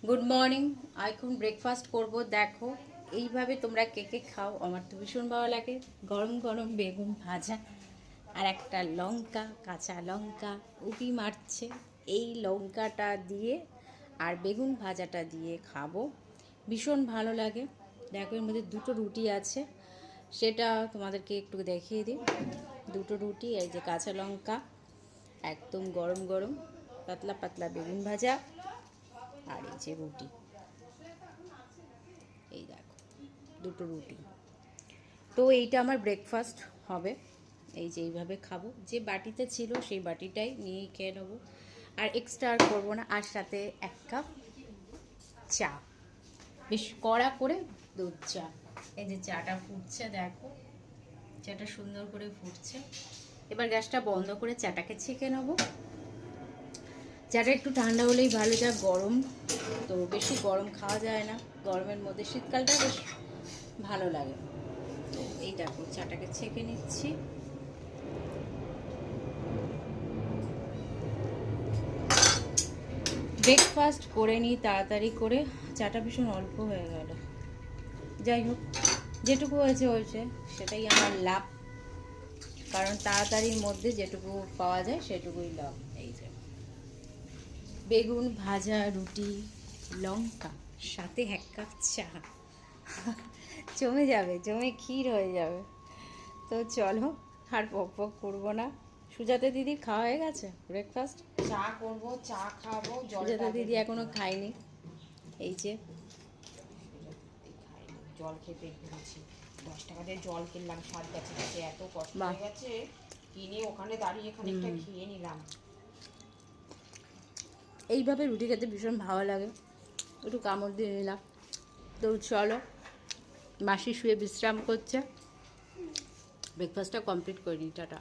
Good morning. এখন breakfast করব। দেখো এইভাবে তোমরা কে কে খাও, আমার তো ভীষণ ভালো লাগে। গরম গরম বেগুন ভাজা আর একটা লঙ্কা, কাঁচা লঙ্কা উঁকি মারছে, এই লঙ্কাটা দিয়ে আর বেগুন ভাজাটা দিয়ে খাবো, ভীষণ ভালো লাগে। দেখো এর মধ্যে দুটো রুটি আছে, সেটা তোমাদেরকে একটু দেখিয়ে দিই। দুটো রুটি, এই যে কাঁচা লঙ্কা, একদম গরম গরম পাতলা পাতলা বেগুন ভাজা, আর এই যে রুটি, এই দেখো দুটো রুটি। তো এইটা আমার ব্রেকফাস্ট হবে। এই যে এইভাবে খাবো, যে বাটিতে ছিল সেই বাটিটাই নিয়েই খেয়ে নেবো, আর এক্সট্রা আর করবো না। আর সাথে এক কাপ চা, বেশ কড়া করে দুধ চা। এই যে চাটা ফুটছে, দেখো চাটা সুন্দর করে ফুটছে। এবার গ্যাসটা বন্ধ করে চাটাকে ছেঁকে নেবো। চাটা একটু ঠান্ডা হলেই ভালো, যা গরম, তো বেশি গরম খাওয়া যায় না গরমের মধ্যে, শীতকালটা বেশ ভালো লাগে। তো এই দেখো চাটাকে ছেঁকে নিচ্ছি। ব্রেকফাস্ট করে নিই তাড়াতাড়ি করে, চাটা ভীষণ অল্প হয়ে গেল। যাই হোক, যেটুকু হয়েছে হয়েছে, সেটাই আমার লাভ, কারণ তাড়াতাড়ির মধ্যে যেটুকু পাওয়া যায় সেটুকুই লাভ। এই যে বেগুন ভাজা, রুটি, লঙ্কা, সাথে এক কাপ চা, জমে যাবে, জমে ক্ষীর হয়ে যাবে। তো চলো আর বক বক করবো না। সুজাতা দিদির খাওয়া হয়ে গেছে ব্রেকফাস্ট? চা করবো, চা খাবো, সুজাতা দিদি এখনো খায়নি। এই যে জল খেয়ে পেট ভরেছি। 10 টাকা দিয়ে জল কিনলাম, স্বাদ গেছে, খেতে এত কষ্ট বাহ, হয়ে গেছে। কিনে ওখানে দাঁড়িয়ে খানিকটা খেয়ে নিলাম। এইভাবে রুটি খেতে ভীষণ ভালো লাগে, একটু কামড় দিয়ে নিলাম। তো চলো, মাসি শুয়ে বিশ্রাম করছে, ব্রেকফাস্টটা কমপ্লিট করে নিই। টাটা।